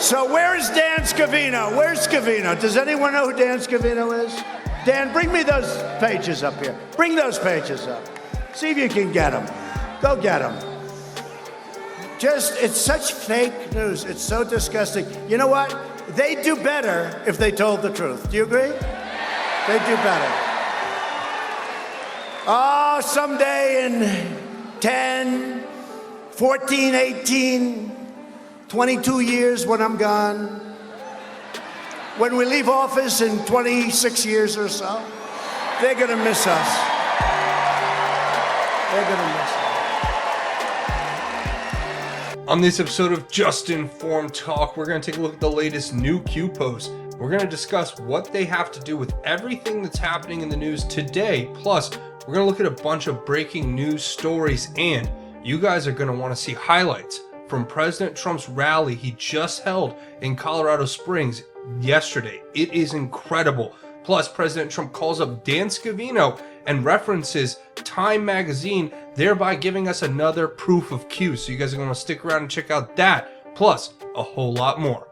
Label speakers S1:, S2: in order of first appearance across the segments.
S1: So where is Dan Scavino? Where's Scavino? Does anyone know who Dan Scavino is? Dan, bring me those pages up here. Bring those pages up. See if you can get them. Go get them. It's such fake news. It's so disgusting. You know what? They'd do better if they told the truth. Do you agree? They'd do better. Oh, someday in 10, 14, 18, 22 years when I'm gone, when we leave office in 26 years or so, they're going to miss us. They're going to miss us.
S2: On this episode of Just Informed Talk, we're going to take a look at the latest new Q posts. We're going to discuss what they have to do with everything that's happening in the news today. Plus, we're going to look at a bunch of breaking news stories, and you guys are going to want to see highlights from President Trump's rally he just held in Colorado Springs yesterday. It is incredible. Plus, President Trump calls up Dan Scavino and references Time magazine, thereby giving us another proof of Q. So you guys are going to stick around and check out that, plus a whole lot more.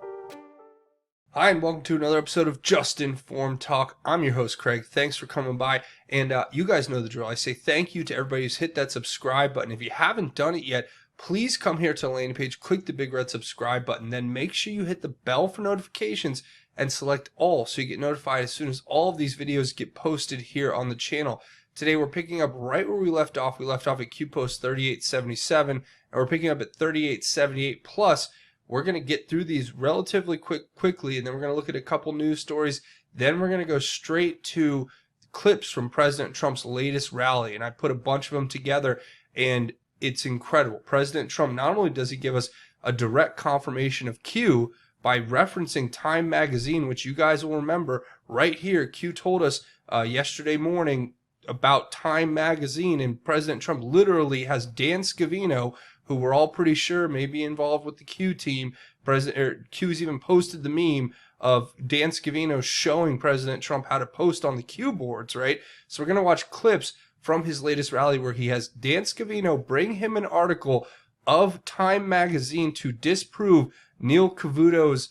S2: Hi, and welcome to another episode of Just Informed Talk. I'm your host, Craig. Thanks for coming by. And you guys know the drill. I say thank you to everybody who's hit that subscribe button. If you haven't done it yet, please come here to the landing page, click the big red subscribe button, then make sure you hit the bell for notifications and select all so you get notified as soon as all of these videos get posted here on the channel. Today we're picking up right where we left off. We left off at Q post 3877, and we're picking up at 3878 plus. We're going to get through these relatively quickly, and then we're going to look at a couple news stories. Then we're going to go straight to clips from President Trump's latest rally, and I put a bunch of them together, and it's incredible. President Trump, not only does he give us a direct confirmation of Q by referencing Time magazine, which you guys will remember right here. Q told us yesterday morning about Time magazine, and President Trump literally has Dan Scavino, who we're all pretty sure may be involved with the Q team. Q's even posted the meme of Dan Scavino showing President Trump how to post on the Q boards, right? So we're going to watch clips from his latest rally where he has Dan Scavino bring him an article of Time magazine to disprove Neil Cavuto's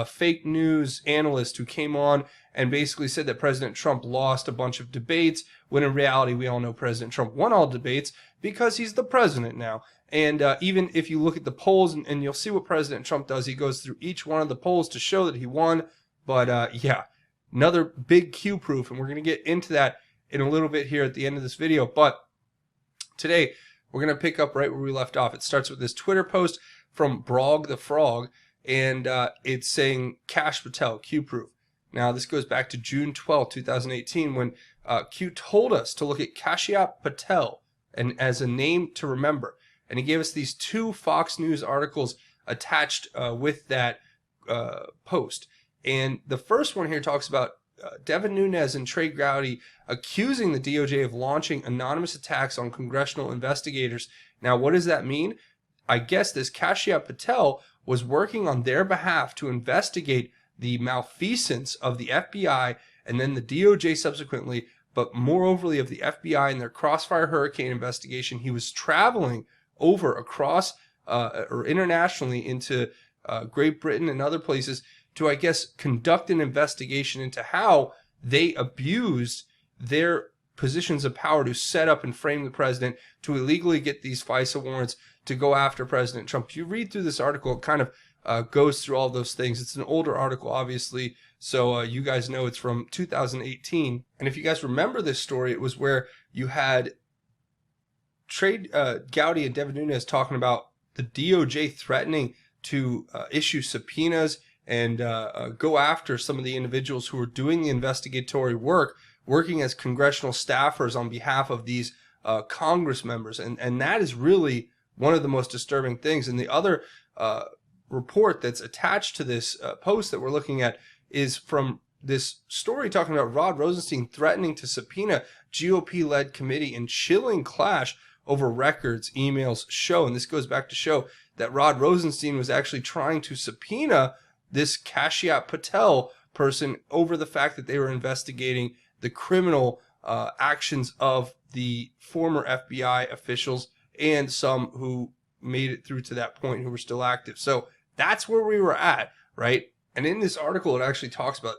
S2: fake news analyst who came on and basically said that President Trump lost a bunch of debates, when in reality we all know President Trump won all debates because he's the president now. And even if you look at the polls, and you'll see what President Trump does, he goes through each one of the polls to show that he won. But yeah, another big Q proof, and we're going to get into that in a little bit here at the end of this video. But today we're going to pick up right where we left off. It starts with this Twitter post from Brog the Frog, and it's saying Kash Patel, Q proof. Now this goes back to June 12, 2018, when Q told us to look at Kashyap Patel and as a name to remember. And he gave us these two Fox News articles attached with that post. And the first one here talks about Devin Nunes and Trey Gowdy accusing the DOJ of launching anonymous attacks on congressional investigators. Now, what does that mean? I guess this Kashyap Patel was working on their behalf to investigate the malfeasance of the FBI and then the DOJ subsequently, but moreoverly of the FBI and their Crossfire Hurricane investigation. He was traveling over across or internationally into Great Britain and other places to, I guess, conduct an investigation into how they abused their positions of power to set up and frame the president to illegally get these FISA warrants to go after President Trump. If you read through this article, it kind of goes through all those things. It's an older article, obviously, so you guys know it's from 2018. And if you guys remember this story, it was where you had Trey Gowdy and Devin Nunes talking about the DOJ threatening to issue subpoenas and go after some of the individuals who were doing the investigatory work, working as congressional staffers on behalf of these Congress members. And that is really one of the most disturbing things. And the other report that's attached to this post that we're looking at is from this story talking about Rod Rosenstein threatening to subpoena GOP-led committee in chilling clash over records, emails show. And this goes back to show that Rod Rosenstein was actually trying to subpoena this Kashyap Patel person over the fact that they were investigating the criminal actions of the former FBI officials and some who made it through to that point who were still active. So that's where we were at. right? And in this article, it actually talks about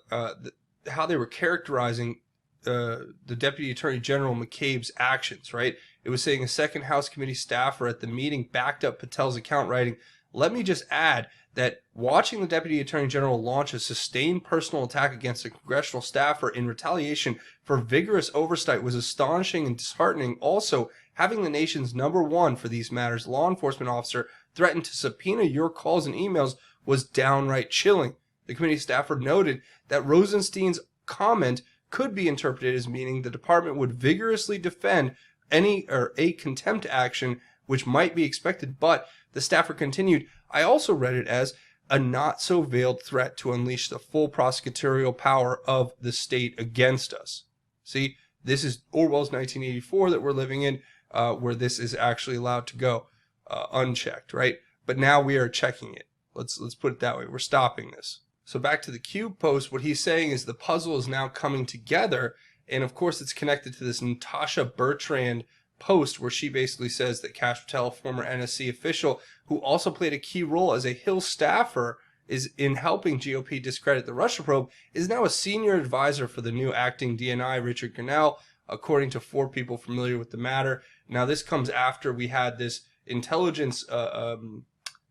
S2: how they were characterizing the Deputy Attorney General McCabe's actions, right? It was saying a second House committee staffer at the meeting backed up Patel's account, writing, "Let me just add that watching the Deputy Attorney General launch a sustained personal attack against a congressional staffer in retaliation for vigorous oversight was astonishing and disheartening. Also, having the nation's #1 for these matters law enforcement officer threaten to subpoena your calls and emails was downright chilling." The committee staffer noted that Rosenstein's comment could be interpreted as meaning the department would vigorously defend any or a contempt action which might be expected, but the staffer continued, "I also read it as a not so veiled threat to unleash the full prosecutorial power of the state against us." See, this is Orwell's 1984 that we're living in, where this is actually allowed to go unchecked, right? But now we are checking it. Let's put it that way. We're stopping this. So back to the Cube post, what he's saying is the puzzle is now coming together, and of course it's connected to this Natasha Bertrand post where she basically says that Kash Patel, former NSC official who also played a key role as a Hill staffer is in helping GOP discredit the Russia probe, is now a senior advisor for the new acting DNI, Richard Grenell, according to 4 people familiar with the matter. Now this comes after we had this intelligence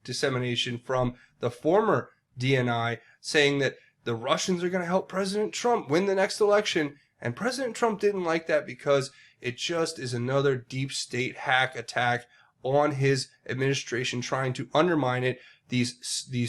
S2: dissemination from the former DNI saying that the Russians are going to help President Trump win the next election, and President Trump didn't like that because it just is another deep state hack attack on his administration, trying to undermine it. These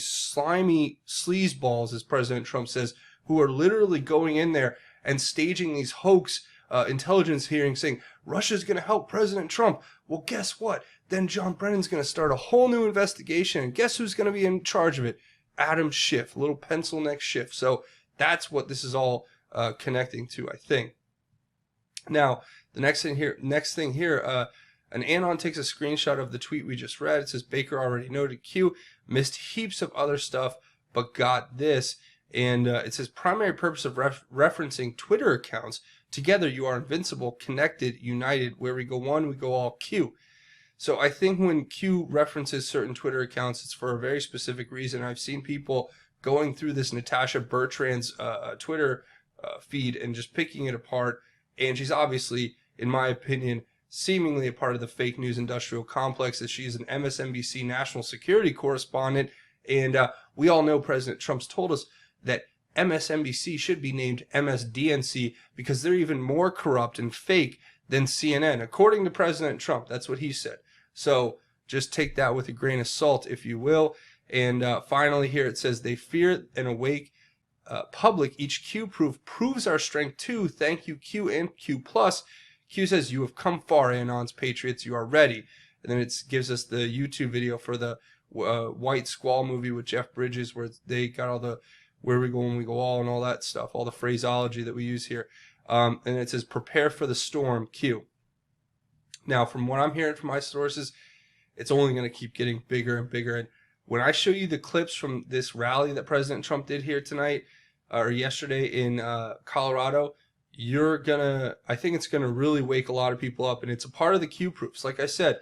S2: slimy sleazeballs, as President Trump says, who are literally going in there and staging these hoax intelligence hearings saying Russia's going to help President Trump. Well, guess what? Then John Brennan's going to start a whole new investigation, and guess who's going to be in charge of it? Adam Schiff, little pencil neck Schiff. So that's what this is all connecting to, I think. Now, the next thing here, an anon takes a screenshot of the tweet we just read. It says, Baker already noted Q, missed heaps of other stuff, but got this. And it says, primary purpose of referencing Twitter accounts. Together you are invincible, connected, united. Where we go one, we go all Q. So I think when Q references certain Twitter accounts, it's for a very specific reason. I've seen people going through this Natasha Bertrand's Twitter feed and just picking it apart. And she's obviously, in my opinion, seemingly a part of the fake news industrial complex, as she's an MSNBC national security correspondent. And we all know President Trump's told us that MSNBC should be named MSDNC because they're even more corrupt and fake than CNN, according to President Trump. That's what he said. So just take that with a grain of salt, if you will. And finally here it says, they fear an awake public. Each Q proof proves our strength too. Thank you, Q and Q+. Q says, you have come far, Anon's Patriots. You are ready. And then it gives us the YouTube video for the White Squall movie with Jeff Bridges, where they got all the where we go when we go all and all that stuff, all the phraseology that we use here. And it says, prepare for the storm, Q. Now, from what I'm hearing from my sources, it's only going to keep getting bigger and bigger. And when I show you the clips from this rally that President Trump did here tonight, or yesterday in Colorado, I think it's going to really wake a lot of people up. And it's a part of the Q proofs. Like I said,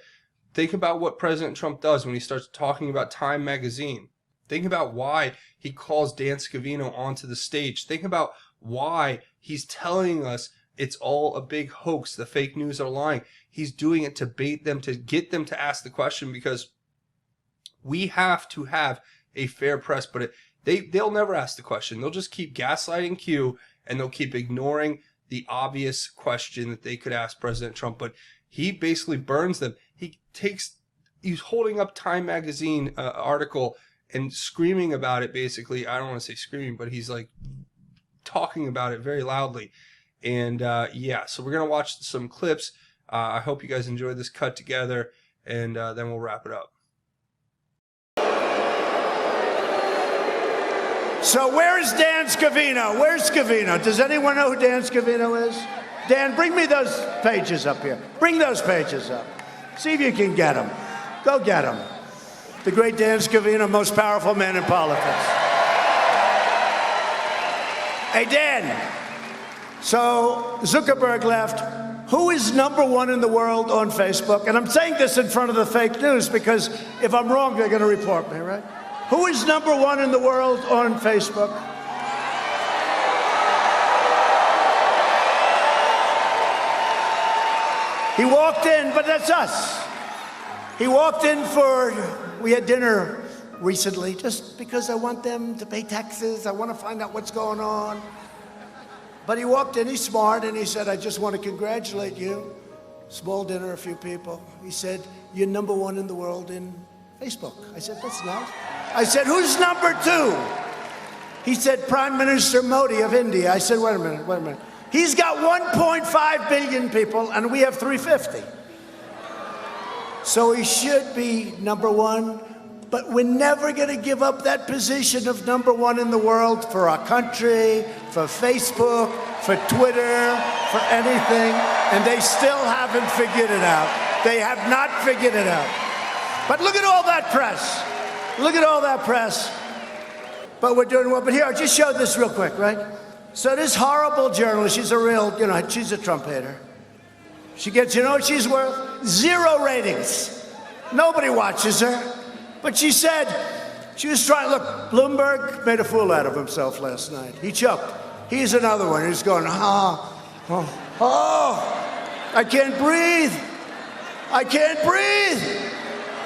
S2: think about what President Trump does when he starts talking about Time magazine. Think about why he calls Dan Scavino onto the stage. Think about why he's telling us it's all a big hoax. The fake news are lying. He's doing it to bait them, to get them to ask the question, because we have to have a fair press. But they'll never ask the question. They'll just keep gaslighting Q, and they'll keep ignoring the obvious question that they could ask President Trump. But he basically burns them. He's holding up Time magazine article and screaming about it, basically. I don't want to say screaming, but he's like talking about it very loudly. And yeah, so we're going to watch some clips. I hope you guys enjoyed this cut together, and then we'll wrap it up.
S1: So where is Dan Scavino? Where's Scavino? Does anyone know who Dan Scavino is? Dan, bring me those pages up here. Bring those pages up. See if you can get them. Go get them. The great Dan Scavino, most powerful man in politics. Hey, Dan. So Zuckerberg left. Who is #1 in the world on Facebook? And I'm saying this in front of the fake news because if I'm wrong, they're going to report me, right? Who is number one in the world on Facebook? He walked in, but that's us. He walked in we had dinner recently, just because I want them to pay taxes. I want to find out what's going on. But he walked in, he's smart, and he said, I just want to congratulate you. Small dinner, a few people. He said, you're number one in the world in Facebook. I said, that's nice. I said, who's number two? He said, Prime Minister Modi of India. I said, wait a minute. He's got 1.5 billion people, and we have 350. So he should be number one, but we're never going to give up that position of number one in the world for our country, for Facebook, for Twitter, for anything, and they still haven't figured it out. They have not figured it out. But look at all that press. Look at all that press. But we're doing well. But here, I just showed this real quick, right? So this horrible journalist, she's she's a Trump hater. She gets, you know what she's worth? 0 ratings. Nobody watches her. But she said, she was trying, look, Bloomberg made a fool out of himself last night. He choked. He's another one. He's going, I can't breathe. I can't breathe.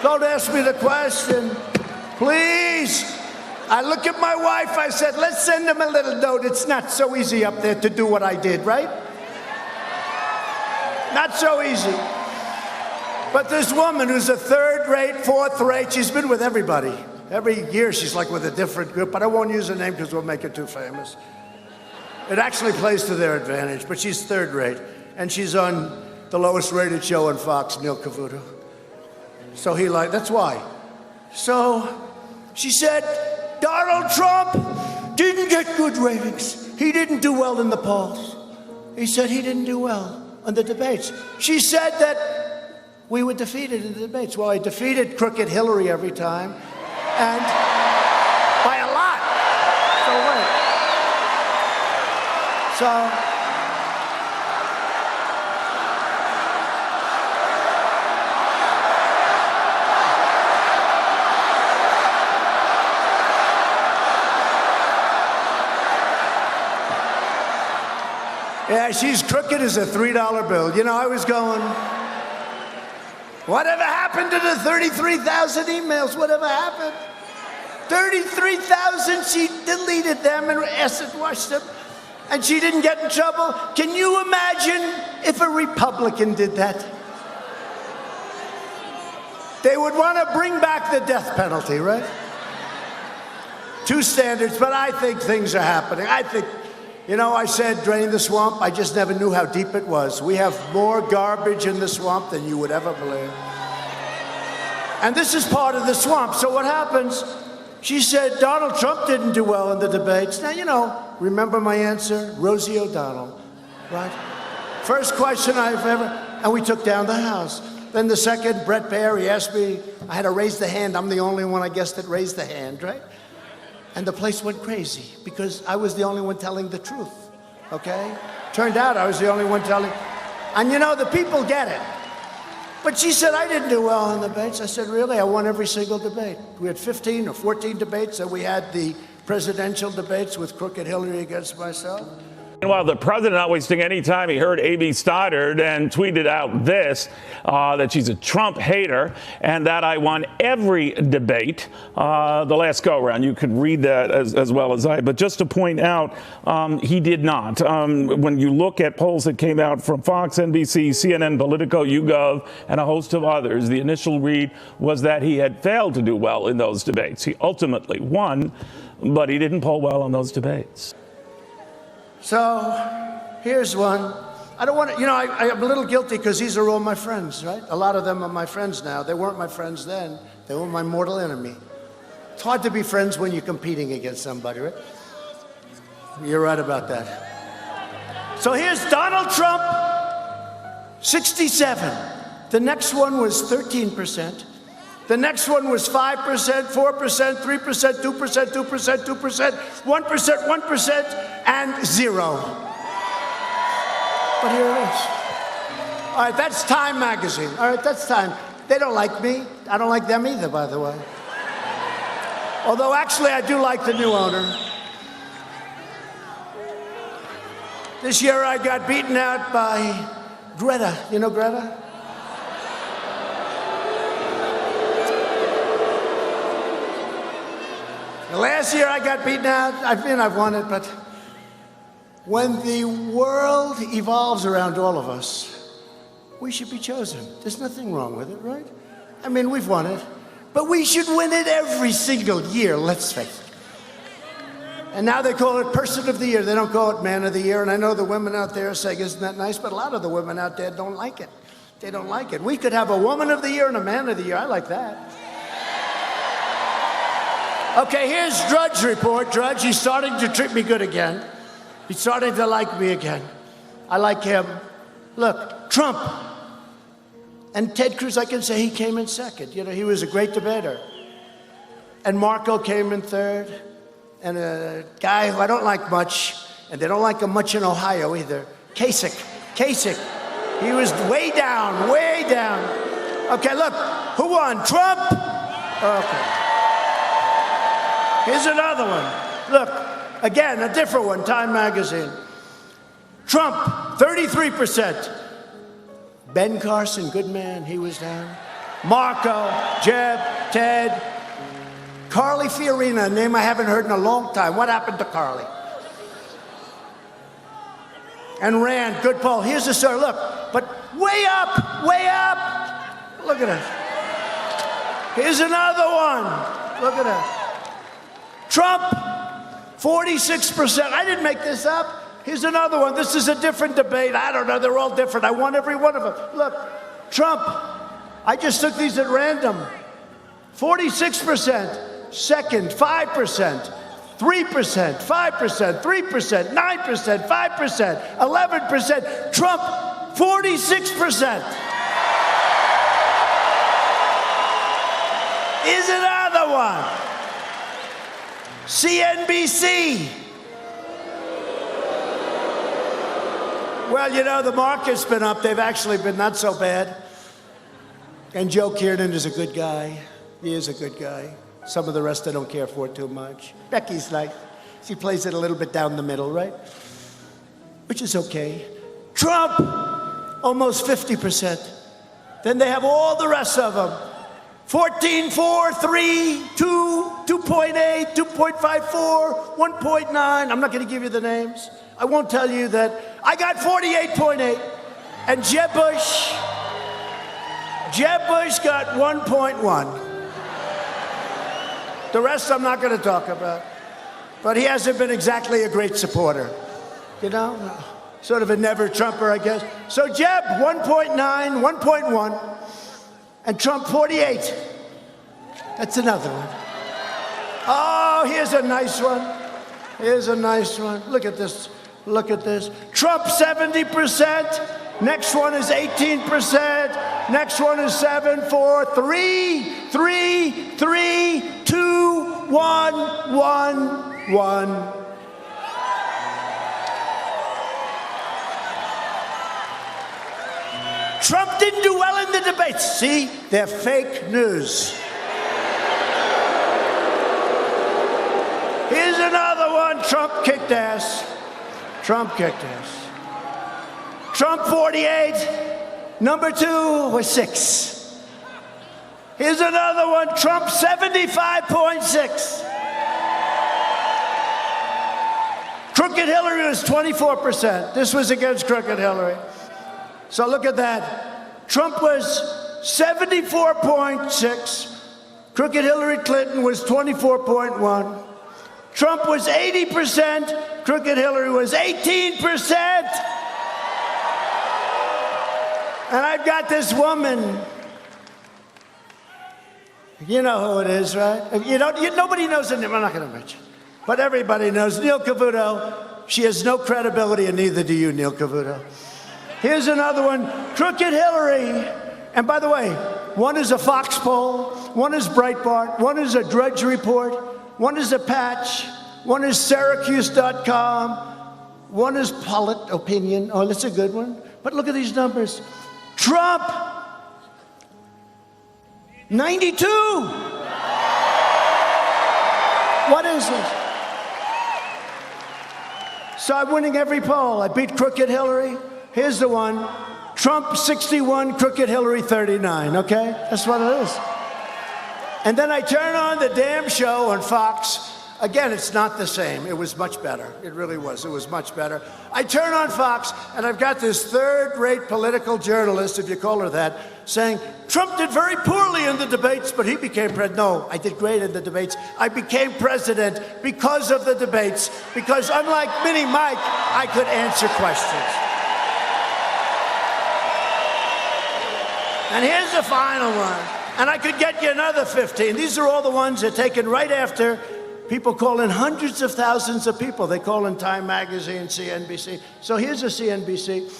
S1: Don't ask me the question, please. I look at my wife, I said, let's send him a little note. It's not so easy up there to do what I did, right? Not so easy. But this woman who's a third-rate, fourth-rate, she's been with everybody. Every year she's like with a different group, but I won't use her name because we'll make her too famous. It actually plays to their advantage, but she's third-rate, and she's on the lowest-rated show on Fox, Neil Cavuto. So that's why. So she said, Donald Trump didn't get good ratings. He didn't do well in the polls. He said he didn't do well in the debates. She said that we were defeated in the debates. Well, I defeated crooked Hillary every time, and by a lot. So wait. Yeah, she's crooked as a $3 bill. You know, I was going, whatever happened to the 33,000 emails? Whatever happened? 33,000, she deleted them and acid washed them, and she didn't get in trouble. Can you imagine if a Republican did that? They would want to bring back the death penalty, right? 2 standards, but I think things are happening. I said drain the swamp. I just never knew how deep it was. We have more garbage in the swamp than you would ever believe. And this is part of the swamp. So what happens? She said Donald Trump didn't do well in the debates. Now, remember my answer? Rosie O'Donnell, right? First question and we took down the House. Then the second, Brett Baer, he asked me, I had to raise the hand. I'm the only one, I guess, that raised the hand, right? And the place went crazy because I was the only one telling the truth, okay? Turned out I was the only one telling. And the people get it. But she said, I didn't do well in the debates. I said, really? I won every single debate. We had 15 or 14 debates, and we had the presidential debates with crooked Hillary against myself.
S3: Meanwhile, the president not wasting any time. He heard A.B. Stoddard and tweeted out this, that she's a Trump hater and that I won every debate the last go-around. You could read that as well as I. But just to point out, he did not. When you look at polls that came out from Fox, NBC, CNN, Politico, YouGov, and a host of others, the initial read was that he had failed to do well in those debates. He ultimately won, but he didn't poll well on those debates.
S1: So here's one. I don't want to, I'm a little guilty because these are all my friends, right? A lot of them are my friends now. They weren't my friends then. They were my mortal enemy. It's hard to be friends when you're competing against somebody, right? You're right about that. So here's Donald Trump, 67. The next one was 13%. The next one was 5%, 4%, 3%, 2%, 2%, 2%, 1%, 1%, and 0. But here it is. All right, that's Time magazine. All right, that's Time. They don't like me. I don't like them either, by the way. Although, actually, I do like the new owner. This year, I got beaten out by Greta. You know Greta? Last year, I got beaten out. I've won it, but when the world evolves around all of us, we should be chosen. There's nothing wrong with it, right? I mean, we've won it, but we should win it every single year, let's face it. And now they call it Person of the Year. They don't call it Man of the Year. And I know the women out there are saying, isn't that nice? But a lot of the women out there don't like it. They don't like it. We could have a Woman of the Year and a Man of the Year. I like that. Okay, here's Drudge's report. Drudge, he's starting to treat me good again. He's starting to like me again. I like him. Look, Trump and Ted Cruz, I can say he came in second. You know, he was a great debater. And Marco came in third. And a guy who I don't like much, and they don't like him much in Ohio either, Kasich. He was way down, way down. Okay, look, who won? Trump? Okay. Here's another one. Look, again, a different one, Time Magazine. Trump, 33%. Ben Carson, good man, he was down. Marco, Jeb, Ted, Carly Fiorina, a name I haven't heard in a long time. What happened to Carly? And Rand, good poll. Here's the story. Look, but way up, way up. Look at it. Here's another one. Look at it. Trump, 46%. I didn't make this up. Here's another one. This is a different debate. I don't know. They're all different. I won every one of them. Look, Trump. I just took these at random. 46%. Second, 5%, 3%, 5%, 3%, 9%, 5%, 11%. Trump, 46%. Is another one. CNBC. Well, you know, the market's been up. They've actually been not so bad. And Joe Kiernan is a good guy. He is a good guy. Some of the rest I don't care for too much. Becky's like, she plays it a little bit down the middle, right? Which is okay. Trump, almost 50%. Then they have all the rest of them. 14, 4, 3, 2, 2.8, 2.54, 1.9. I'm not going to give you the names. I won't tell you that. I got 48.8. And Jeb Bush got 1.1. The rest I'm not going to talk about. But he hasn't been exactly a great supporter. You know? Sort of a never-Trumper, I guess. So Jeb, 1.9, 1.1. And Trump, 48. That's another one. Oh, here's a nice one. Here's a nice one. Look at this. Look at this. Trump, 70%. Next one is 18%. Next one is 7, 4, 3, 3, 3, 2, 1, 1, 1. Trump didn't do well in the debates. See, they're fake news. Here's another one. Trump kicked ass. Trump kicked ass. Trump 48. Number 2 was 6. Here's another one. Trump 75.6. Crooked Hillary was 24%. This was against Crooked Hillary. So look at that. Trump was 74.6. Crooked Hillary Clinton was 24.1. Trump was 80%. Crooked Hillary was 18%. And I've got this woman. You know who it is, right? Nobody knows her name. I'm not going to mention. But everybody knows Neil Cavuto. She has no credibility, and neither do you, Neil Cavuto. Here's another one, Crooked Hillary. And by the way, one is a Fox poll, one is Breitbart, one is a Drudge report, one is a Patch, one is Syracuse.com, one is Polit Opinion. Oh, that's a good one. But look at these numbers. Trump, 92. What is this? So I'm winning every poll. I beat crooked Hillary. Here's the one. Trump 61, crooked Hillary 39, okay? That's what it is. And then I turn on the damn show on Fox. Again, it's not the same. It was much better. It really was. It was much better. I turn on Fox, and I've got this third-rate political journalist, if you call her that, saying, Trump did very poorly in the debates, but he became president. No, I did great in the debates. I became president because of the debates, because unlike Mini Mike, I could answer questions. And here's the final one. And I could get you another 15. These are all the ones that are taken right after. People call in hundreds of thousands of people. They call in Time Magazine, CNBC. So here's a CNBC.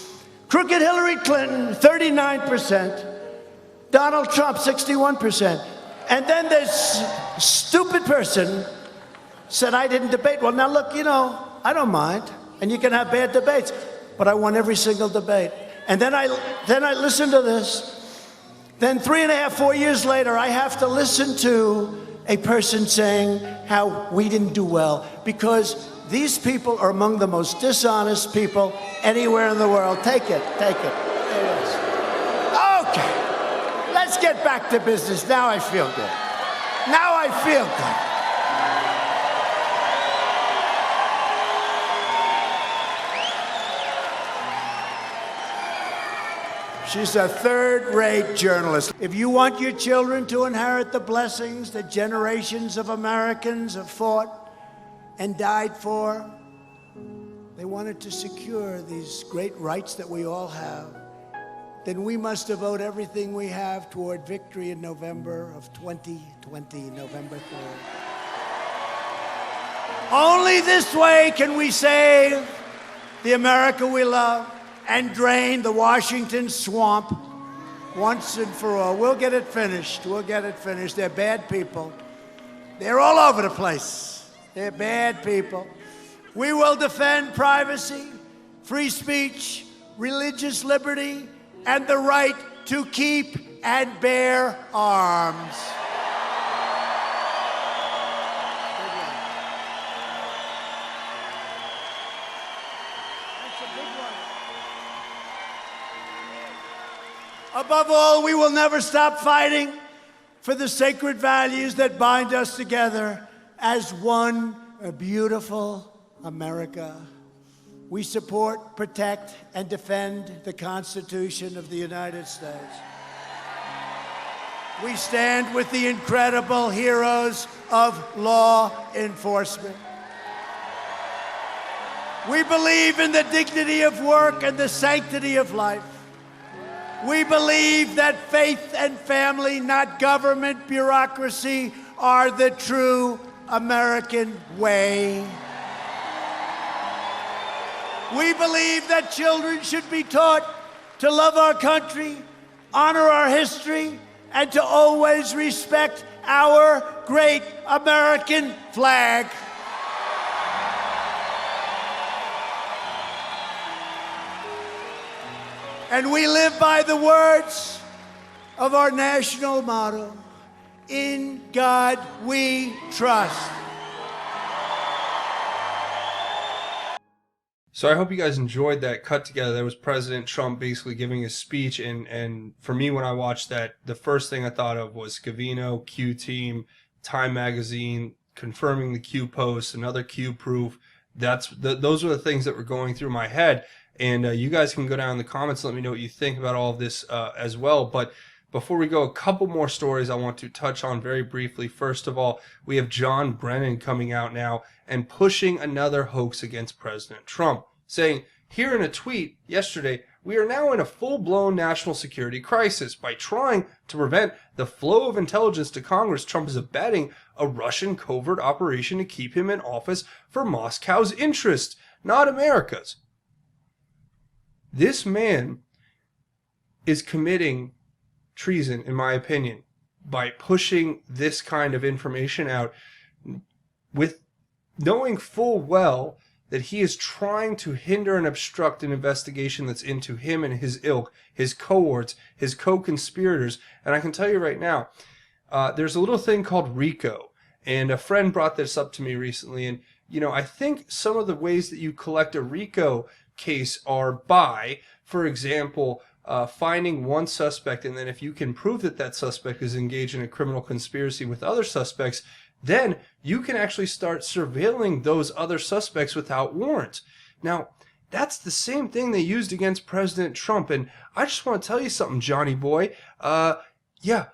S1: Crooked Hillary Clinton, 39%. Donald Trump, 61%. And then this stupid person said, I didn't debate. Well, now look, you know, I don't mind. And you can have bad debates. But I won every single debate. And then I listened to this. Then 3.5, 4 years later, I have to listen to a person saying how we didn't do well, because these people are among the most dishonest people anywhere in the world. Take it, take it. There it is. Okay, let's get back to business. Now I feel good. Now I feel good. She's a third-rate journalist. If you want your children to inherit the blessings that generations of Americans have fought and died for, they wanted to secure these great rights that we all have, then we must devote everything we have toward victory in November of 2020, November 3rd. Only this way can we save the America we love and drain the Washington swamp once and for all. We'll get it finished. We'll get it finished. They're bad people. They're all over the place. They're bad people. We will defend privacy, free speech, religious liberty, and the right to keep and bear arms. Above all, we will never stop fighting for the sacred values that bind us together as one beautiful America. We support, protect, and defend the Constitution of the United States. We stand with the incredible heroes of law enforcement. We believe in the dignity of work and the sanctity of life. We believe that faith and family, not government bureaucracy, are the true American way. We believe that children should be taught to love our country, honor our history, and to always respect our great American flag. And we live by the words of our national motto, in God we trust.
S2: So I hope you guys enjoyed that cut together. That was President Trump basically giving his speech. And for me, when I watched that, the first thing I thought of was Scavino, Q Team, Time Magazine, confirming the Q post, another Q proof. Those were the things that were going through my head. And you guys can go down in the comments and let me know what you think about all of this as well. But before we go, a couple more stories I want to touch on very briefly. First of all, we have John Brennan coming out now and pushing another hoax against President Trump, saying, here in a tweet yesterday, we are now in a full-blown national security crisis. By trying to prevent the flow of intelligence to Congress, Trump is abetting a Russian covert operation to keep him in office for Moscow's interests, not America's. This man is committing treason, in my opinion, by pushing this kind of information out with knowing full well that he is trying to hinder and obstruct an investigation that's into him and his ilk, his cohorts, his co-conspirators. And I can tell you right now, there's a little thing called RICO. And a friend brought this up to me recently, and I think some of the ways that you collect a RICO case are by, for example, finding one suspect, and then if you can prove that that suspect is engaged in a criminal conspiracy with other suspects, then you can actually start surveilling those other suspects without warrant. Now, that's the same thing they used against President Trump, and I just want to tell you something, Johnny boy. Yeah,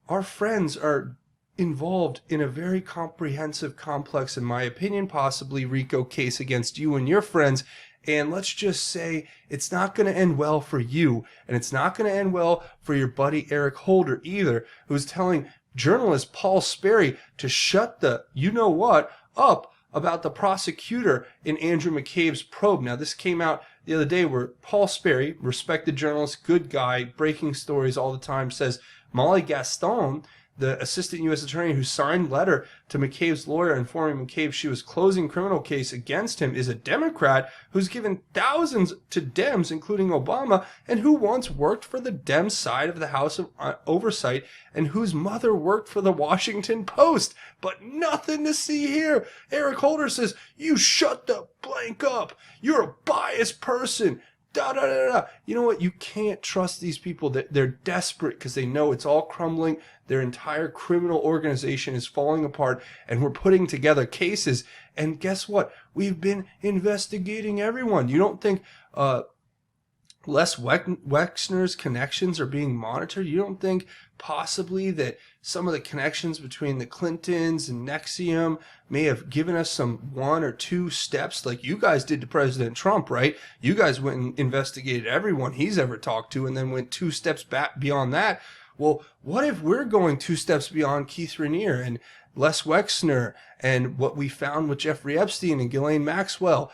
S2: our friends are involved in a very comprehensive, complex, in my opinion, possibly RICO case against you and your friends. And let's just say it's not going to end well for you, and it's not going to end well for your buddy Eric Holder either, who's telling journalist Paul Sperry to shut the you-know-what up about the prosecutor in Andrew McCabe's probe. Now, this came out the other day where Paul Sperry, respected journalist, good guy, breaking stories all the time, says Molly Gaston, the assistant U.S. attorney who signed letter to McCabe's lawyer informing McCabe she was closing criminal case against him, is a Democrat who's given thousands to Dems, including Obama, and who once worked for the Dem side of the House of Oversight, and whose mother worked for the Washington Post. But nothing to see here. Eric Holder says, you shut the blank up. You're a biased person. Da, da, da, da. You know what? You can't trust these people. They're desperate because they know it's all crumbling. Their entire criminal organization is falling apart, and we're putting together cases. And guess what? We've been investigating everyone. You don't think Les Wexner's connections are being monitored? You don't think possibly that some of the connections between the Clintons and Nexium may have given us some 1 or 2 steps like you guys did to President Trump, right? You guys went and investigated everyone he's ever talked to and then went 2 steps back beyond that. Well, what if we're going 2 steps beyond Keith Rainier and Les Wexner and what we found with Jeffrey Epstein and Ghislaine Maxwell,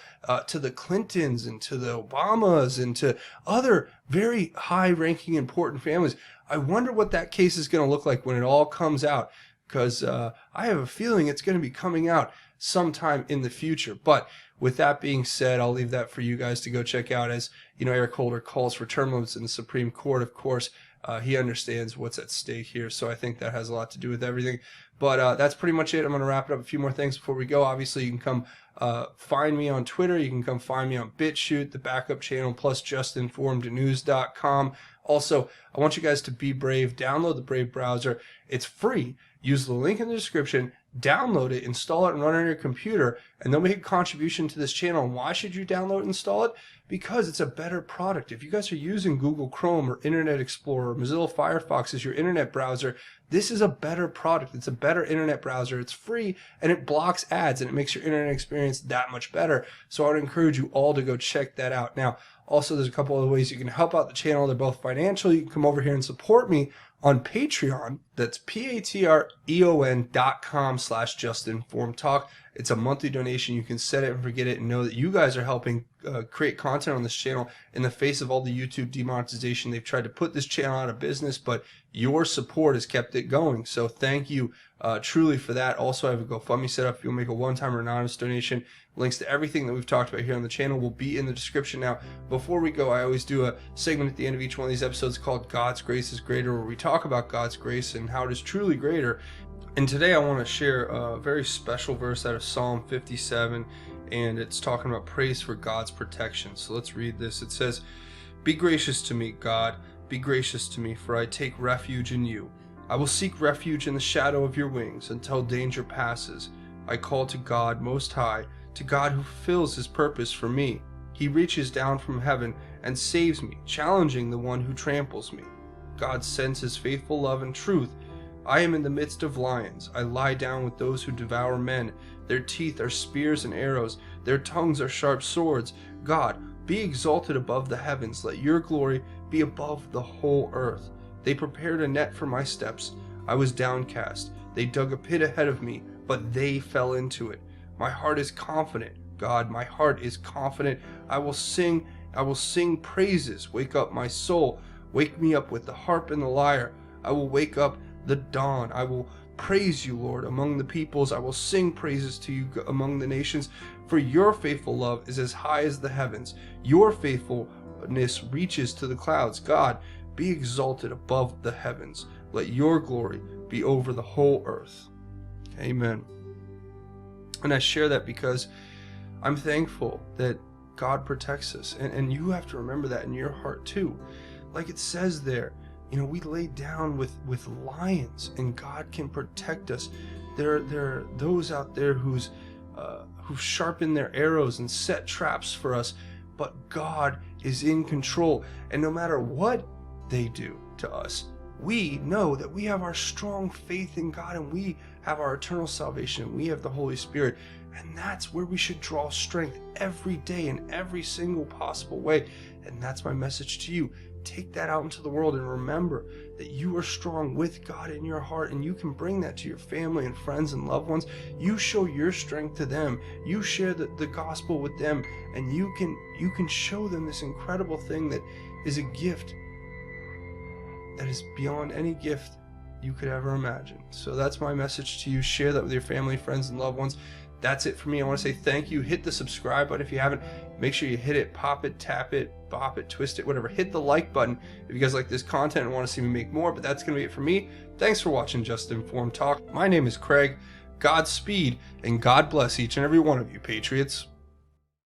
S2: to the Clintons and to the Obamas and to other very high-ranking, important families? I wonder what that case is going to look like when it all comes out, because I have a feeling it's going to be coming out sometime in the future. But with that being said, I'll leave that for you guys to go check out. As Eric Holder calls for term limits in the Supreme Court, of course. He understands what's at stake here, so I think that has a lot to do with everything. But that's pretty much it. I'm going to wrap it up. A few more things before we go. Obviously, you can come find me on Twitter. You can come find me on BitChute, the backup channel, plus JustinFormedNews.com. Also, I want you guys to be brave. Download the Brave browser. It's free. Use the link in the description. Download it, install it, and run it on your computer, and then make a contribution to this channel. And why should you download and install it? Because it's a better product. If you guys are using Google Chrome or Internet Explorer or Mozilla Firefox as your internet browser, this is a better product. It's a better internet browser. It's free, and it blocks ads, and it makes your internet experience that much better. So I would encourage you all to go check that out. Now, also, there's a couple other ways you can help out the channel. They're both financial. You can come over here and support me on Patreon. That's patreon.com/JustinFormedTalk. It's a monthly donation. You can set it and forget it and know that you guys are helping create content on this channel in the face of all the YouTube demonetization. They've tried to put this channel out of business, but your support has kept it going. So thank you truly for that. Also, I have a GoFundMe set up. If you'll make a one-time or anonymous donation, links to everything that we've talked about here on the channel will be in the description. Now, before we go, I always do a segment at the end of each one of these episodes called God's Grace is Greater, where we talk about God's grace and how it is truly greater. And today I want to share a very special verse out of Psalm 57, and it's talking about praise for God's protection. So let's read this. It says, "Be gracious to me, God, be gracious to me, for I take refuge in you. I will seek refuge in the shadow of your wings until danger passes. I call to God Most High, to God who fulfills his purpose for me. He reaches down from heaven and saves me, challenging the one who tramples me. God sends his faithful love and truth. I am in the midst of lions. I lie down with those who devour men. Their teeth are spears and arrows. Their tongues are sharp swords. God, be exalted above the heavens. Let your glory be above the whole earth. They prepared a net for my steps. I was downcast. They dug a pit ahead of me, but they fell into it. My heart is confident. God, my heart is confident. I will sing praises. Wake up my soul. Wake me up with the harp and the lyre. I will wake up the dawn. I will praise you, Lord, among the peoples. I will sing praises to you among the nations. For your faithful love is as high as the heavens. Your faithfulness reaches to the clouds. God, be exalted above the heavens. Let your glory be over the whole earth." Amen. And I share that because I'm thankful that God protects us. And you have to remember that in your heart too. Like it says there, we lay down with lions and God can protect us. There are those out there who sharpen their arrows and set traps for us, but God is in control. And no matter what they do to us, we know that we have our strong faith in God and we have our eternal salvation. We have the Holy Spirit. And that's where we should draw strength every day in every single possible way. And that's my message to you. Take that out into the world and remember that you are strong with God in your heart, and you can bring that to your family and friends and loved ones. You show your strength to them. You share the gospel with them, and you can show them this incredible thing that is a gift that is beyond any gift you could ever imagine. So that's my message to you. Share that with your family, friends, and loved ones. That's it for me. I want to say thank you. Hit the subscribe button if you haven't. Make sure you hit it, pop it, tap it, bop it, twist it, whatever. Hit the like button if you guys like this content and want to see me make more. But that's going to be it for me. Thanks for watching Just Informed Talk. My name is Craig. Godspeed and God bless each and every one of you, Patriots.